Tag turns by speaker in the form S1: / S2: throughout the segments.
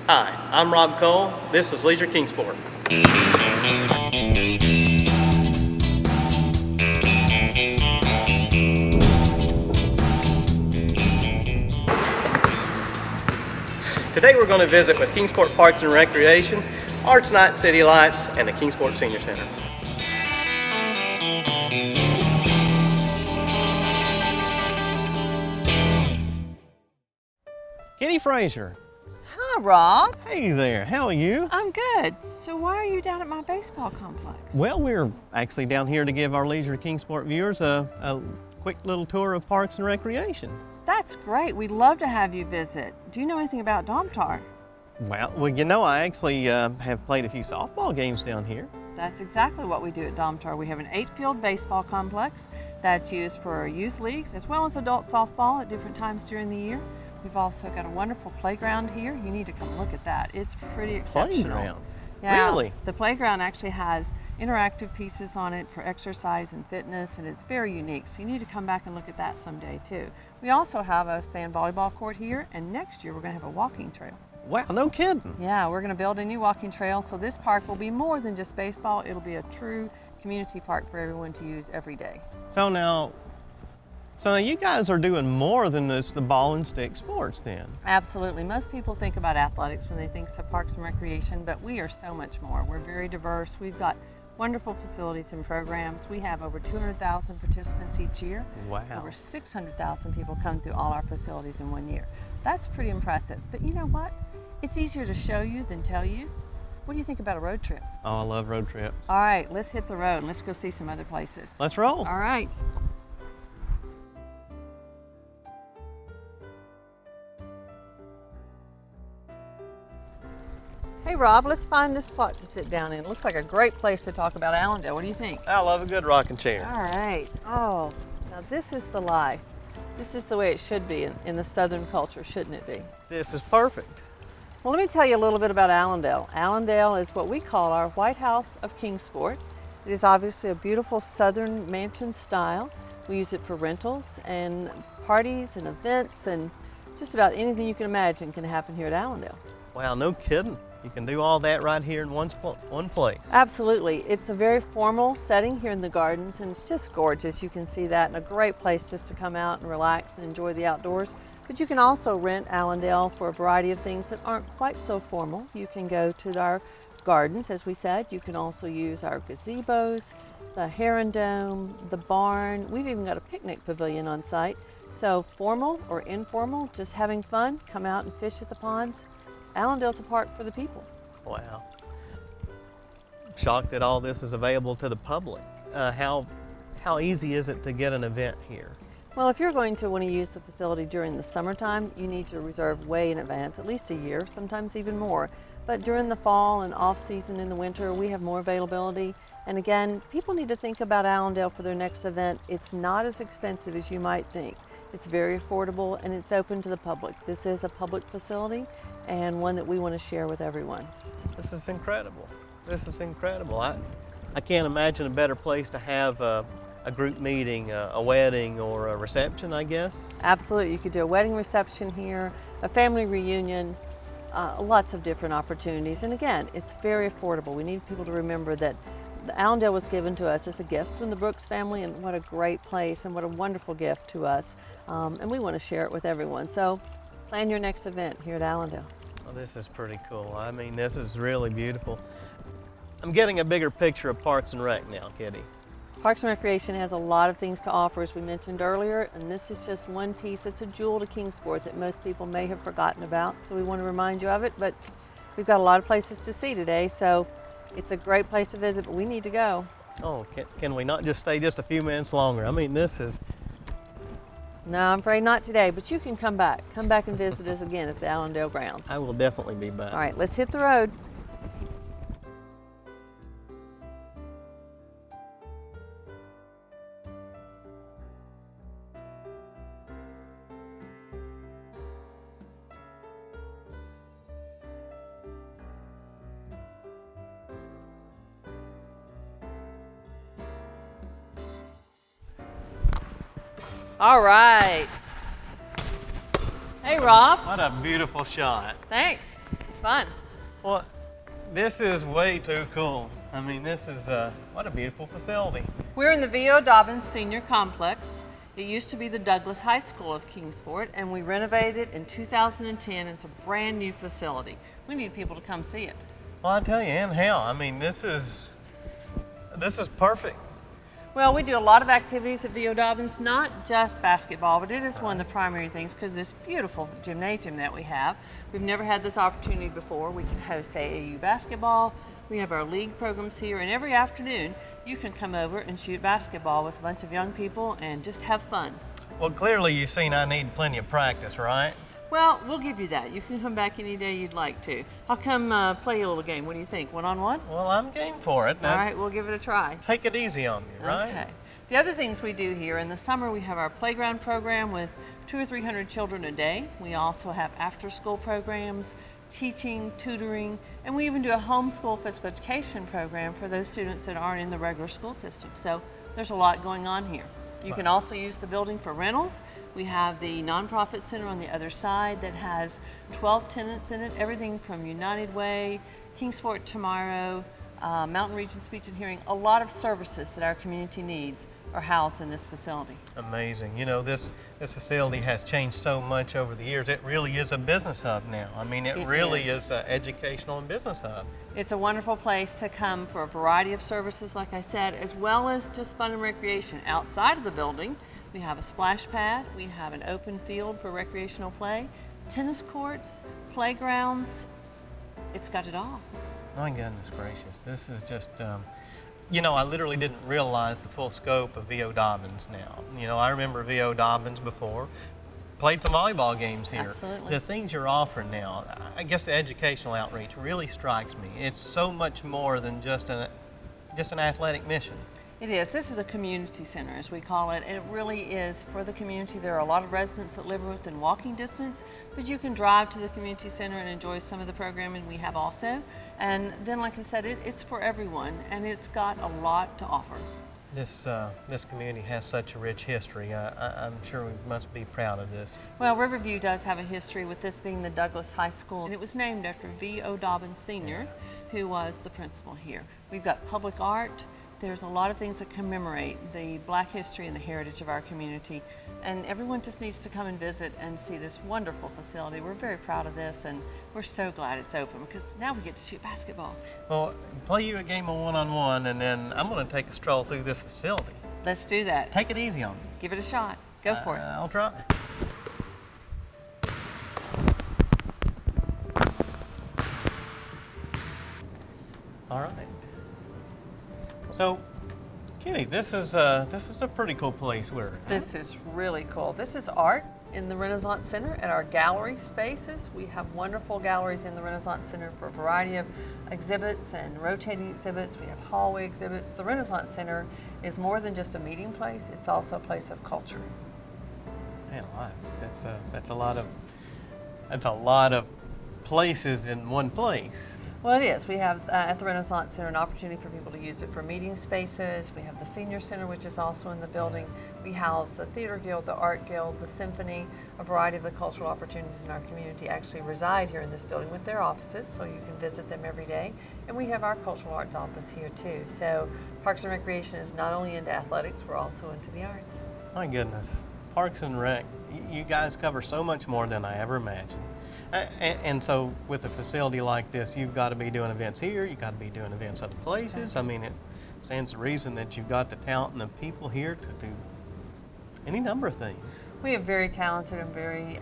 S1: Hi, I'm Rob Cole. This is Leisure Kingsport. Today we're going to visit with Kingsport Parks and Recreation, Arts Night City Lights, and the Kingsport Senior Center. Kitty Frazier.
S2: Hi, Rob.
S1: Hey there, how are you?
S2: I'm good. So why are you down at my baseball complex?
S1: Well, we're actually down here to give our Leisure Kingsport viewers a quick little tour of Parks and Recreation.
S2: That's great. We'd love to have you visit. Do you know anything about Domtar?
S1: Well, you know, I actually have played a few softball games down here.
S2: That's exactly what we do at Domtar. We have an 8-field baseball complex that's used for youth leagues as well as adult softball at different times during the year. We've also got a wonderful playground here. You need to come look at that. It's pretty exceptional.
S1: Playground?
S2: Yeah,
S1: Really?
S2: The playground actually has interactive pieces on it for exercise and fitness, and it's very unique. So you need to come back and look at that someday too. We also have a sand volleyball court here, and next year we're going to have a walking trail.
S1: Wow, no kidding.
S2: Yeah, we're going to build a new walking trail, so this park will be more than just baseball. It'll be a true community park for everyone to use every day.
S1: So now you guys are doing more than this, the ball and stick sports then?
S2: Absolutely. Most people think about athletics when they think of Parks and Recreation, but we are so much more. We're very diverse. We've got wonderful facilities and programs. We have over 200,000 participants each year.
S1: Wow.
S2: Over 600,000 people come through all our facilities in 1 year. That's pretty impressive. But you know what? It's easier to show you than tell you. What do you think about a road trip?
S1: Oh, I love road trips.
S2: All right, let's hit the road and let's go see some other places.
S1: Let's roll.
S2: All right. Hey Rob, let's find this spot to sit down in. It looks like a great place to talk about Allendale. What do you think?
S1: I love a good rocking chair.
S2: All right. Oh, now this is the life. This is the way it should be in the Southern culture, shouldn't it be?
S1: This is perfect.
S2: Well, let me tell you a little bit about Allendale. Allendale is what we call our White House of Kingsport. It is obviously a beautiful Southern mansion style. We use it for rentals and parties and events, and just about anything you can imagine can happen here at Allendale.
S1: Wow, no kidding. You can do all that right here in one place.
S2: Absolutely. It's a very formal setting here in the gardens, and it's just gorgeous. You can see that, and a great place just to come out and relax and enjoy the outdoors. But you can also rent Allendale for a variety of things that aren't quite so formal. You can go to our gardens, as we said. You can also use our gazebos, the Heron Dome, the barn. We've even got a picnic pavilion on site. So formal or informal, just having fun, come out and fish at the ponds. Allendale's a park for the people.
S1: Wow. I'm shocked that all this is available to the public. How easy is it to get an event here?
S2: Well, if you're going to want to use the facility during the summertime, you need to reserve way in advance, at least a year, sometimes even more. But during the fall and off season in the winter, we have more availability. And again, people need to think about Allendale for their next event. It's not as expensive as you might think. It's very affordable and it's open to the public. This is a public facility and one that we want to share with everyone.
S1: This is incredible. This is incredible. I can't imagine a better place to have a group meeting, a wedding, or a reception, I guess.
S2: Absolutely. You could do a wedding reception here, a family reunion, lots of different opportunities. And again, it's very affordable. We need people to remember that the Allendale was given to us as a gift from the Brooks family, and what a great place and what a wonderful gift to us. And we want to share it with everyone. So plan your next event here at Allendale.
S1: Well, this is pretty cool. I mean, this is really beautiful. I'm getting a bigger picture of Parks and Rec now, Kitty.
S2: Parks and Recreation has a lot of things to offer, as we mentioned earlier, and this is just one piece. It's a jewel to Kingsport that most people may have forgotten about, so we want to remind you of it. But we've got a lot of places to see today, so it's a great place to visit, but we need to go.
S1: Oh, can we not just stay just a few minutes longer? I mean, this is...
S2: No, I'm afraid not today, but you can come back. Come back and visit us again at the Allendale grounds.
S1: I will definitely be back.
S2: All right, let's hit the road. All right. Hey, Rob.
S1: What a beautiful shot.
S2: Thanks. It's fun.
S1: Well, this is way too cool. I mean, this is, what a beautiful facility.
S2: We're in the V.O. Dobbins Senior Complex. It used to be the Douglas High School of Kingsport, and we renovated it in 2010. It's a brand new facility. We need people to come see it.
S1: Well, I tell you, and how? I mean, this is perfect.
S2: Well, we do a lot of activities at V.O. Dobbins, not just basketball, but it is one of the primary things because this beautiful gymnasium that we have. We've never had this opportunity before. We can host AAU basketball. We have our league programs here, and every afternoon you can come over and shoot basketball with a bunch of young people and just have fun.
S1: Well, clearly you've seen I need plenty of practice, right?
S2: Well, we'll give you that. You can come back any day you'd like to. I'll come play a little game. What do you think? One-on-one?
S1: Well, I'm game for it.
S2: All right, we'll give it a try.
S1: Take it easy on me, right?
S2: Okay. The other things we do here, in the summer we have our playground program with 200 or 300 children a day. We also have after-school programs, teaching, tutoring, and we even do a homeschool physical education program for those students that aren't in the regular school system. So there's a lot going on here. You can also use the building for rentals. We have the nonprofit center on the other side that has 12 tenants in it, everything from United Way, Kingsport Tomorrow, Mountain Region Speech and Hearing. A lot of services that our community needs are housed in this facility.
S1: Amazing. You know, this facility has changed so much over the years. It really is a business hub now. I mean, it really is an educational and business hub.
S2: It's a wonderful place to come for a variety of services, like I said, as well as just fun and recreation. Outside of the building, we have a splash pad, we have an open field for recreational play, tennis courts, playgrounds. It's got it all.
S1: My goodness gracious. This is just, you know, I literally didn't realize the full scope of V.O. Dobbins now. You know, I remember V.O. Dobbins before. Played some volleyball games here.
S2: Absolutely.
S1: The things you're offering now, I guess the educational outreach really strikes me. It's so much more than just an athletic mission.
S2: It is. This is a community center, as we call it. It really is for the community. There are a lot of residents that live within walking distance, but you can drive to the community center and enjoy some of the programming we have also. And then, like I said, it's for everyone, and it's got a lot to offer.
S1: This community has such a rich history. I'm sure we must be proud of this.
S2: Well, Riverview does have a history, with this being the Douglas High School, and it was named after V.O. Dobbins Sr., who was the principal here. We've got public art. There's a lot of things that commemorate the Black history and the heritage of our community, and everyone just needs to come and visit and see this wonderful facility. We're very proud of this, and we're so glad it's open because now we get to shoot basketball.
S1: Well, play you a game of one-on-one, and then I'm going to take a stroll through this facility.
S2: Let's do that.
S1: Take it easy on me.
S2: Give it a shot. Go for it.
S1: I'll try. All right. So, Kitty, this is a pretty cool place we're at.
S2: This is really cool. This is art in the Renaissance Center at our gallery spaces. We have wonderful galleries in the Renaissance Center for a variety of exhibits and rotating exhibits. We have hallway exhibits. The Renaissance Center is more than just a meeting place. It's also a place of culture.
S1: Man alive, that's a lot of places in one place.
S2: Well, it is. We have at the Renaissance Center an opportunity for people to use it for meeting spaces. We have the Senior Center, which is also in the building. We house the Theater Guild, the Art Guild, the Symphony. A variety of the cultural opportunities in our community actually reside here in this building with their offices, so you can visit them every day. And we have our cultural arts office here too. So Parks and Recreation is not only into athletics, we're also into the arts.
S1: My goodness, Parks and Rec, you guys cover so much more than I ever imagined. And so with a facility like this, you've got to be doing events here, you've got to be doing events other places. I mean, it stands to reason that you've got the talent and the people here to do any number of things.
S2: We have very talented and very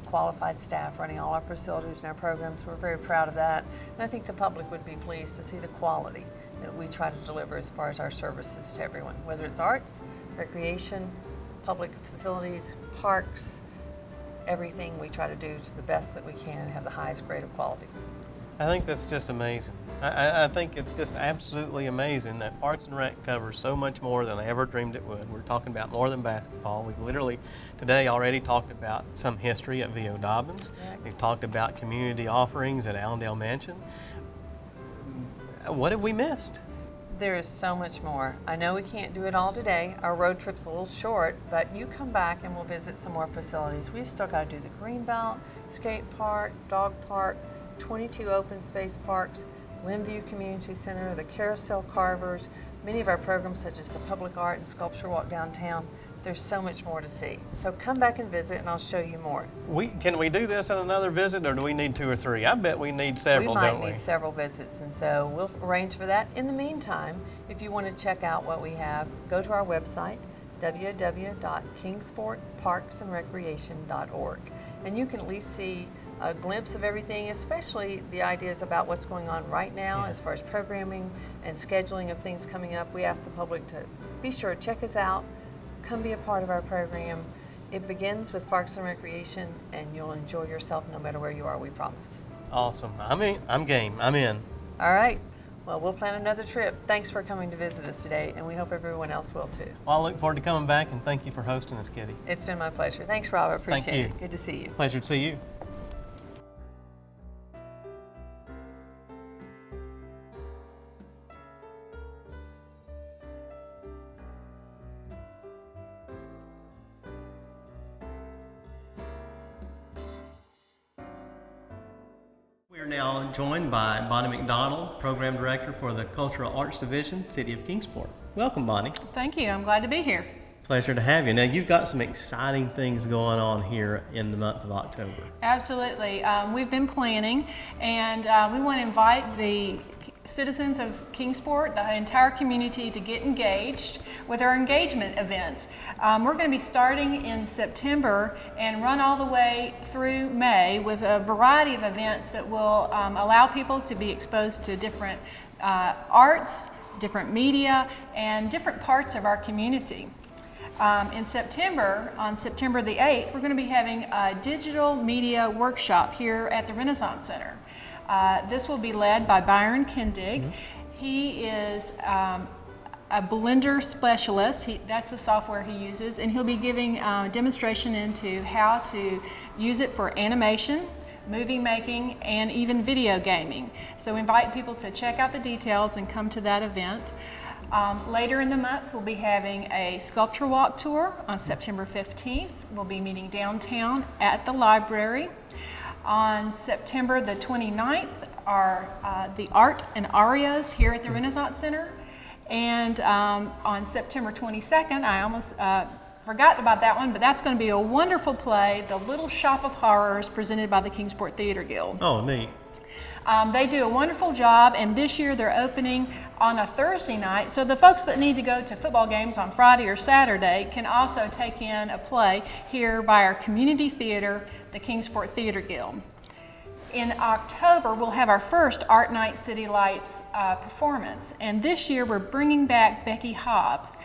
S2: qualified staff running all our facilities and our programs. We're very proud of that. And I think the public would be pleased to see the quality that we try to deliver as far as our services to everyone, whether it's arts, recreation, public facilities, parks, everything we try to do to the best that we can and have the highest grade of quality.
S1: I think that's just amazing. I think it's just absolutely amazing that Parks and Rec covers so much more than I ever dreamed it would. We're talking about more than basketball. We've literally today already talked about some history at V.O. Dobbins. We've talked about community offerings at Allendale Mansion. What have we missed?
S2: There is so much more. I know we can't do it all today. Our road trip's a little short, but you come back and we'll visit some more facilities. We've still got to do the Greenbelt, skate park, dog park, 22 open space parks, Linview Community Center, the Carousel Carvers, many of our programs such as the Public Art and Sculpture Walk downtown. There's so much more to see. So come back and visit and I'll show you more.
S1: Can we do this in another visit, or do we need 2 or 3? I bet we need several, don't we?
S2: We might need several visits, and so we'll arrange for that. In the meantime, if you want to check out what we have, go to our website, www.kingsportparksandrecreation.org, and you can at least see a glimpse of everything, especially the ideas about what's going on right now as far as programming and scheduling of things coming up. We ask the public to be sure to check us out, come be a part of our program. It begins with Parks and Recreation, and you'll enjoy yourself no matter where you are, we promise.
S1: Awesome. I'm game. I'm in.
S2: All right. Well, we'll plan another trip. Thanks for coming to visit us today, and we hope everyone else will too.
S1: Well, I look forward to coming back, and thank you for hosting us, Kitty.
S2: It's been my pleasure. Thanks, Robert. Appreciate
S1: Thank you.
S2: it. Good to see you.
S1: Pleasure to see you. We're now joined by Bonnie McDonald, Program Director for the Cultural Arts Division, City of Kingsport. Welcome, Bonnie.
S3: Thank you. I'm glad to be here.
S1: Pleasure to have you. Now, you've got some exciting things going on here in the month of October.
S3: Absolutely. We've been planning, and we want to invite the citizens of Kingsport, the entire community, to get engaged with our engagement events. We're going to be starting in September and run all the way through May with a variety of events that will allow people to be exposed to different arts, different media, and different parts of our community. In September, on September the 8th, we're going to be having a digital media workshop here at the Renaissance Center. This will be led by Byron Kendig. Mm-hmm. He is a Blender specialist. That's the software he uses, and he'll be giving a demonstration into how to use it for animation, movie making, and even video gaming. So we invite people to check out the details and come to that event. Later in the month, we'll be having a sculpture walk tour on September 15th. We'll be meeting downtown at the library. On September the 29th are the art and arias here at the Renaissance Center. And on September 22nd, I almost forgot about that one, but that's going to be a wonderful play, The Little Shop of Horrors, presented by the Kingsport Theater Guild.
S1: Oh, neat.
S3: They do a wonderful job, and this year they're opening on a Thursday night, so the folks that need to go to football games on Friday or Saturday can also take in a play here by our community theater, the Kingsport Theater Guild. In October, we'll have our first Art Night City Lights performance, and this year we're bringing back Becky Hobbs.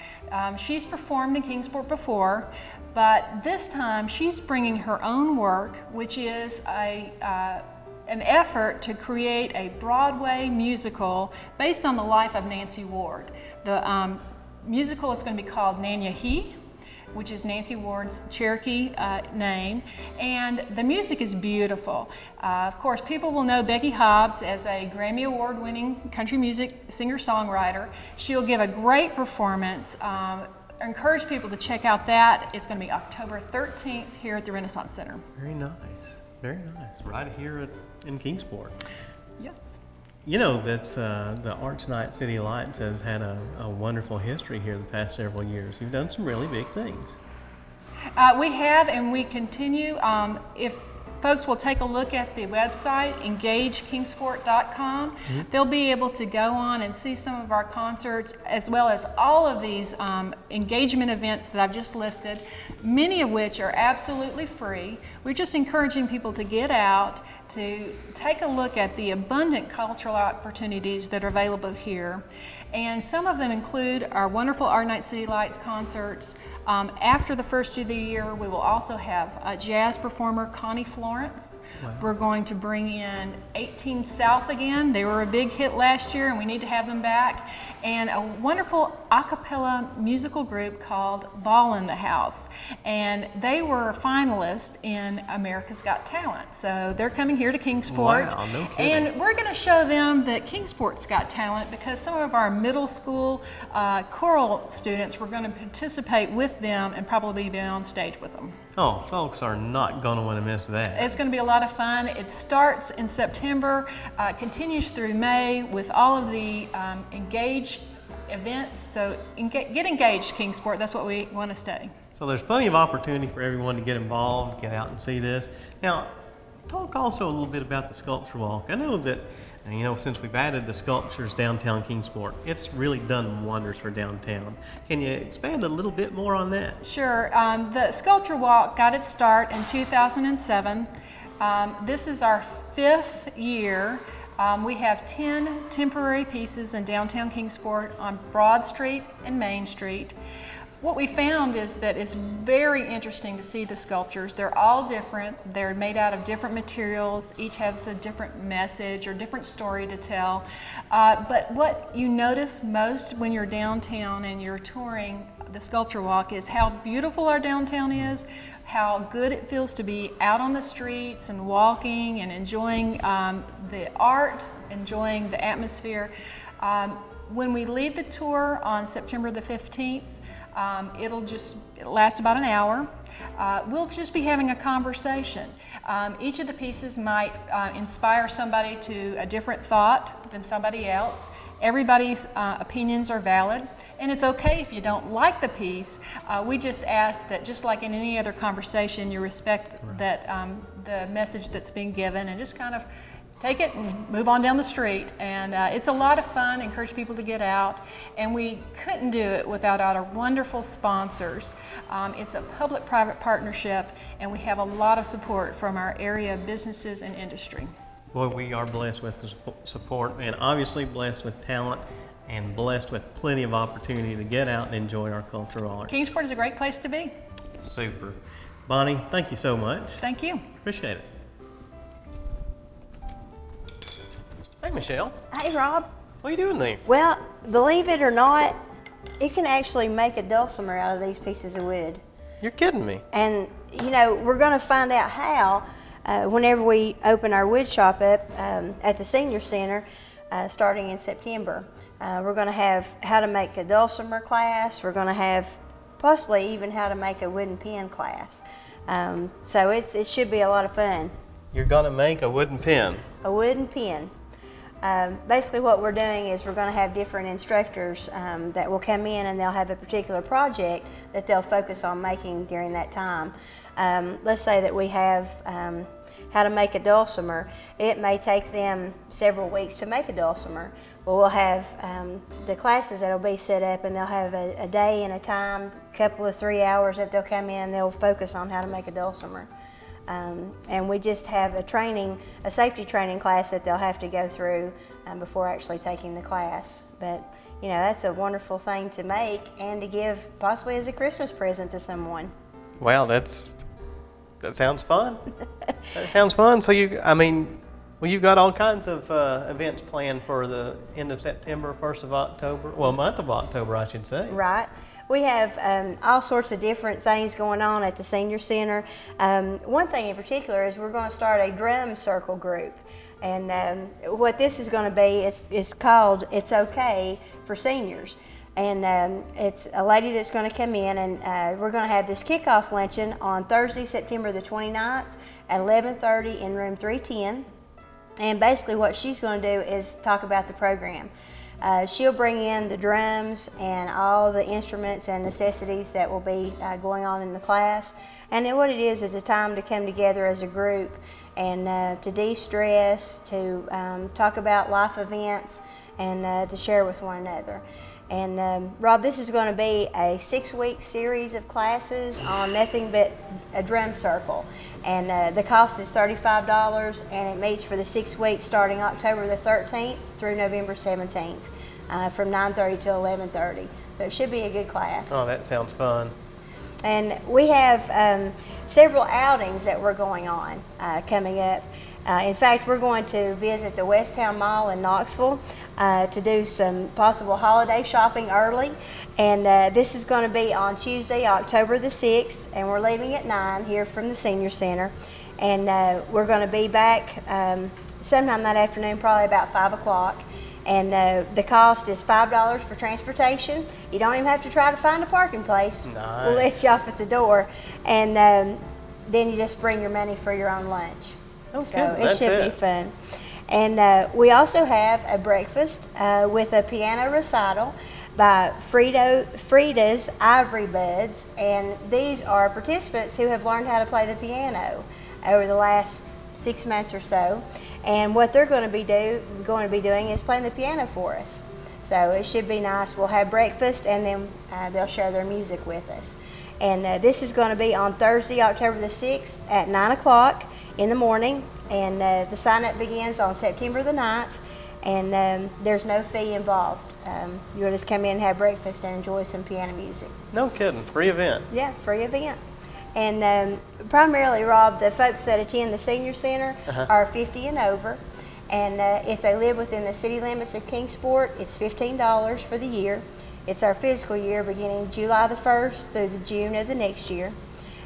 S3: She's performed in Kingsport before, but this time she's bringing her own work, which is an effort to create a Broadway musical based on the life of Nancy Ward. The musical is going to be called Nanya He, which is Nancy Ward's Cherokee name, and the music is beautiful. Of course, people will know Becky Hobbs as a Grammy Award-winning country music singer-songwriter. She'll give a great performance. I encourage people to check out that. It's going to be October 13th here at the Renaissance Center.
S1: Very nice. Very nice. Right here in Kingsport.
S3: Yes.
S1: You know, that's the Arts Night City Lights has had a wonderful history here the past several years. You've done some really big things.
S3: We have, and we continue. If folks will take a look at the website, engagekingsport.com, they'll be able to go on and see some of our concerts, as well as all of these engagement events that I've just listed, many of which are absolutely free. We're just encouraging people to get out, to take a look at the abundant cultural opportunities that are available here. And some of them include our wonderful Art Night City Lights concerts. After the first of the year, we will also have a jazz performer, Connie Florence. Wow. We're going to bring in 18 South again. They were a big hit last year, and we need to have them back. And a wonderful a cappella musical group called Ball in the House. And they were finalists in America's Got Talent. So they're coming here to Kingsport.
S1: Wow, no kidding.
S3: And we're going to show them that Kingsport's got talent, because some of our middle school choral students were going to participate with them and probably be on stage with them.
S1: Oh, folks are not going to want to miss that.
S3: It's going to be a lot lot of fun. It starts in September, continues through May with all of the Engage events. So get engaged, Kingsport. That's what we want to say.
S1: So there's plenty of opportunity for everyone to get involved, get out and see this. Now, talk also a little bit about the sculpture walk. I know that, since we've added the sculptures downtown Kingsport, it's really done wonders for downtown. Can you expand a little bit more on that?
S3: Sure. The sculpture walk got its start in 2007. This is our 5th year. We have 10 temporary pieces in downtown Kingsport on Broad Street and Main Street. What we found is that it's very interesting to see the sculptures. They're all different. They're made out of different materials. Each has a different message or different story to tell. But what you notice most when you're downtown and you're touring the sculpture walk is how beautiful our downtown is, how good it feels to be out on the streets and walking and enjoying the art, enjoying the atmosphere. When we lead the tour on September the 15th, it'll last about an hour. We'll just be having a conversation. Each of the pieces might inspire somebody to a different thought than somebody else. Everybody's opinions are valid, and it's okay if you don't like the piece. We just ask that, just like in any other conversation, you respect that the message that's being given, and just kind of take it and move on down the street. And it's a lot of fun. Encourage people to get out, and we couldn't do it without our wonderful sponsors. It's a public-private partnership, and we have a lot of support from our area businesses and industry.
S1: Boy, we are blessed with the support, and obviously blessed with talent, and blessed with plenty of opportunity to get out and enjoy our cultural arts.
S3: Kingsport is a great place to be.
S1: Super. Bonnie, thank you so much.
S3: Thank you.
S1: Appreciate it. Hey, Michelle.
S4: Hey, Rob.
S1: What are you doing there?
S4: Well, believe it or not, you can actually make a dulcimer out of these pieces of wood.
S1: You're kidding me.
S4: And, we're going to find out how whenever we open our wood shop up at the Senior Center starting in September. We're going to have how to make a dulcimer class. We're going to have possibly even how to make a wooden pen class. So it should be a lot of fun.
S1: You're going to make a wooden pen.
S4: A wooden pen. Basically what we're doing is we're going to have different instructors that will come in, and they'll have a particular project that they'll focus on making during that time. Let's say that we have how to make a dulcimer. It may take them several weeks to make a dulcimer. Well, we'll have the classes that'll be set up, and they'll have a day and a time, couple of 3 hours that they'll come in and they'll focus on how to make a dulcimer. And we just have a safety training class that they'll have to go through before actually taking the class. But that's a wonderful thing to make and to give possibly as a Christmas present to someone.
S1: Wow, that sounds fun. That sounds fun. So you've got all kinds of events planned for the end of September, 1st of October, month of October, I should say.
S4: Right. We have all sorts of different things going on at the Senior Center. One thing in particular is we're going to start a drum circle group. And what this is going to be, it's called It's Okay for Seniors. And it's a lady that's going to come in, and we're going to have this kickoff luncheon on Thursday, September the 29th at 11:30 in room 310. And basically what she's going to do is talk about the program. She'll bring in the drums and all the instruments and necessities that will be going on in the class. And then what it is a time to come together as a group and to de-stress, to talk about life events, and to share with one another. And Rob, this is going to be a 6-week series of classes on nothing but a drum circle. And the cost is $35, and it meets for the 6 weeks starting October the 13th through November 17th from 9:30 to 11:30. So it should be a good class.
S1: Oh, that sounds fun.
S4: And we have several outings that we're going on coming up. In fact, we're going to visit the West Town Mall in Knoxville to do some possible holiday shopping early. And this is going to be on Tuesday, October the 6th, and we're leaving at 9 here from the Senior Center. And we're going to be back sometime that afternoon, probably about 5 o'clock. And the cost is $5 for transportation. You don't even have to try to find a parking place.
S1: Nice.
S4: We'll let you off at the door. And then you just bring your money for your own lunch.
S1: No
S4: So
S1: kidding,
S4: it
S1: that's
S4: should be
S1: it.
S4: fun. And we also have a breakfast with a piano recital by Frida's Ivory Buds, and these are participants who have learned how to play the piano over the last 6 months or so. And what they're going to be doing is playing the piano for us. So it should be nice. We'll have breakfast, and then they'll share their music with us. And this is going to be on Thursday, October the 6th at 9 o'clock in the morning. And the sign-up begins on September the 9th, and there's no fee involved. You'll just come in and have breakfast and enjoy some piano music.
S1: No kidding, free event.
S4: Yeah, free event. And primarily, Rob, the folks that attend the Senior Center are 50 and over. And if they live within the city limits of Kingsport, it's $15 for the year. It's our fiscal year beginning July the 1st through the June of the next year.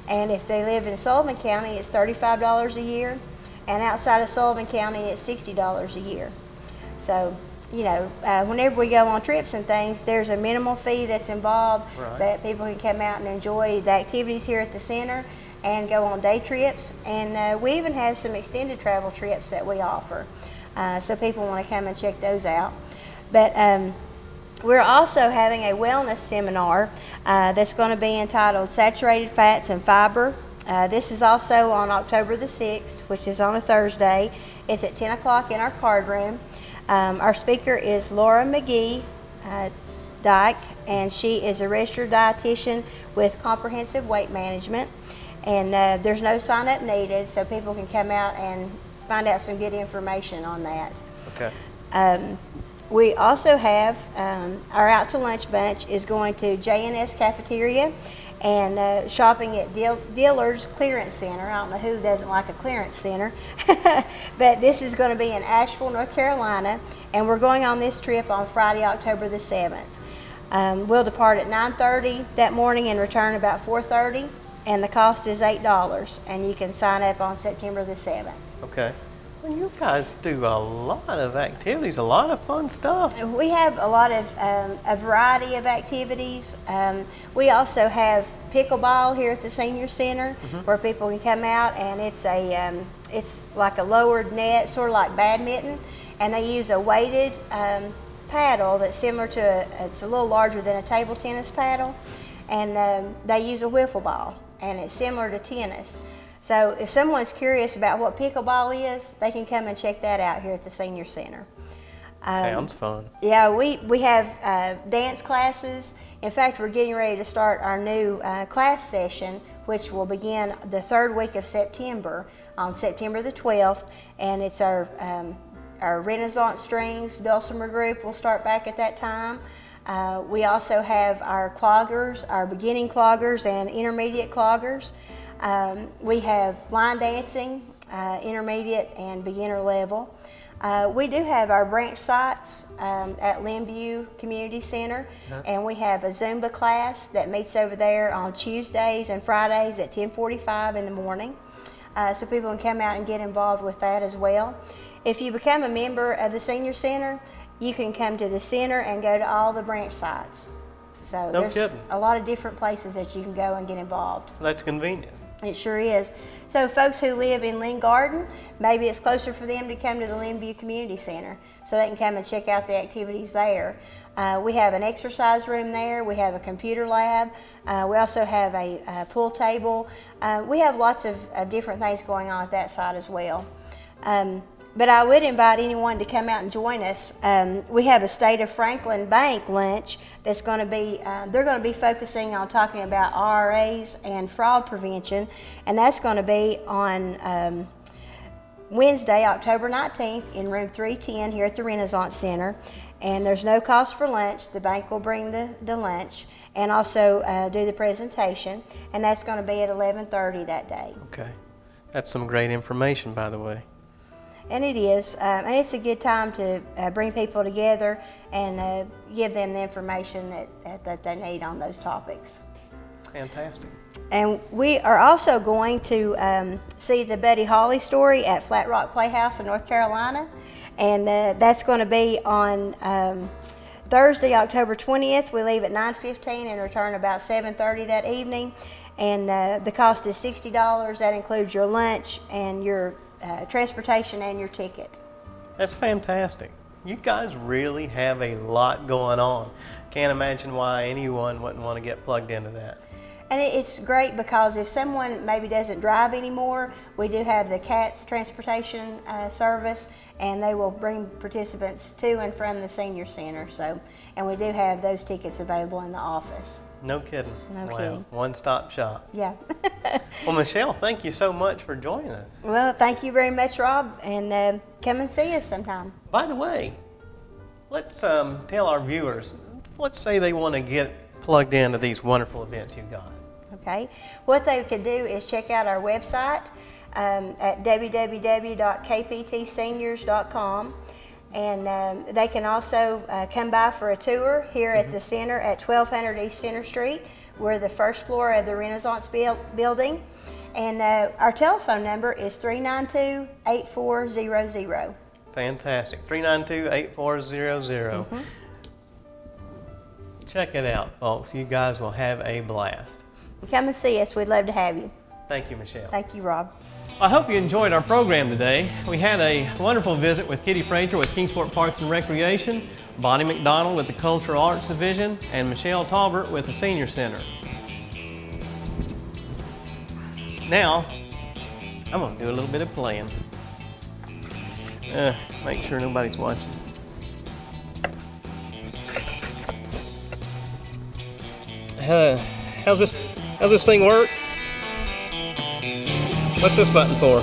S4: And if they live in Sullivan County, it's $35 a year. And outside of Sullivan County, it's $60 a year. So, you know, whenever we go on trips and things, there's a minimal fee that's involved,
S1: Right.
S4: but people can come out and enjoy the activities here at the center and go on day trips. And we even have some extended travel trips that we offer. So people want to come and check those out. But we're also having a wellness seminar that's going to be entitled Saturated Fats and Fiber. This is also on October the 6th, which is on a Thursday. It's at 10 o'clock in our card room. Our speaker is Laura McGee Dyke, and she is a registered dietitian with Comprehensive Weight Management. And there's no sign up needed, so people can come out and find out some good information on that.
S1: Okay.
S4: We also have our Out to Lunch bunch is going to J&S Cafeteria and shopping at Dillard's Clearance Center. I don't know who doesn't like a clearance center, but this is going to be in Asheville, North Carolina, and we're going on this trip on Friday, October the 7th. We'll depart at 9:30 that morning and return about 4:30, and the cost is $8, and you can sign up on September the 7th.
S1: Okay. Well, you guys do a lot of activities, a lot of fun stuff.
S4: We have a lot of a variety of activities. We also have pickleball here at the Senior Center, where people can come out, and it's like a lowered net, sort of like badminton, and they use a weighted paddle that's similar to it's a little larger than a table tennis paddle, and they use a wiffle ball, and it's similar to tennis. So if someone's curious about what pickleball is, they can come and check that out here at the Senior Center.
S1: Sounds fun.
S4: Yeah, we have dance classes. In fact, we're getting ready to start our new class session, which will begin the 3rd week of September, on September the 12th, and it's our Renaissance Strings Dulcimer group will start back at that time. We also have our cloggers, our beginning cloggers and intermediate cloggers. We have line dancing, intermediate and beginner level. We do have our branch sites at Linview Community Center, and we have a Zumba class that meets over there on Tuesdays and Fridays at 10:45 in the morning. So people can come out and get involved with that as well. If you become a member of the Senior Center, you can come to the center and go to all the branch sites. So
S1: No
S4: there's
S1: kidding.
S4: a lot of different places that you can go and get involved.
S1: That's convenient.
S4: It sure is. So folks who live in Lynn Garden, maybe it's closer for them to come to the Linview Community Center so they can come and check out the activities there. We have an exercise room there. We have a computer lab. We also have a pool table. We have lots of different things going on at that side as well. But I would invite anyone to come out and join us. We have a State of Franklin Bank lunch that's going to be, they're going to be focusing on talking about RRAs and fraud prevention, and that's going to be on Wednesday, October 19th in room 310 here at the Renaissance Center. And there's no cost for lunch. The bank will bring the lunch and also do the presentation, and that's going to be at 11:30 that day.
S1: Okay. That's some great information, by the way.
S4: And it is, and it's a good time to bring people together and give them the information that they need on those topics.
S1: Fantastic.
S4: And we are also going to see the Buddy Holly story at Flat Rock Playhouse in North Carolina, and that's going to be on Thursday, October 20th. We leave at 9:15 and return about 7:30 that evening, and the cost is $60. That includes your lunch and your transportation and your ticket.
S1: That's fantastic. You guys really have a lot going on. Can't imagine why anyone wouldn't want to get plugged into that.
S4: And it's great because if someone maybe doesn't drive anymore, we do have the CATS transportation service, and they will bring participants to and from the senior center. So, and we do have those tickets available in the office.
S1: No kidding.
S4: No
S1: Wow.
S4: kidding.
S1: One-stop shop.
S4: Yeah.
S1: Well, Michelle, thank you so much for joining us.
S4: Well, thank you very much, Rob, and come and see us sometime.
S1: By the way, let's tell our viewers, let's say they want to get plugged into these wonderful events you've got.
S4: Okay, what they could do is check out our website at www.kptseniors.com, and they can also come by for a tour here at the center at 1200 East Center Street. We're the first floor of the Renaissance building, and our telephone number is 392-8400.
S1: Fantastic. 392-8400. Check it out, folks. You guys will have a blast.
S4: Come and see us. We'd love to have you.
S1: Thank you, Michelle.
S4: Thank you, Rob.
S1: I hope you enjoyed our program today. We had a wonderful visit with Kitty Frazier with Kingsport Parks and Recreation, Bonnie McDonald with the Cultural Arts Division, and Michelle Talbert with the Senior Center. Now, I'm going to do a little bit of playing. Make sure nobody's watching. How's this thing work? What's this button for?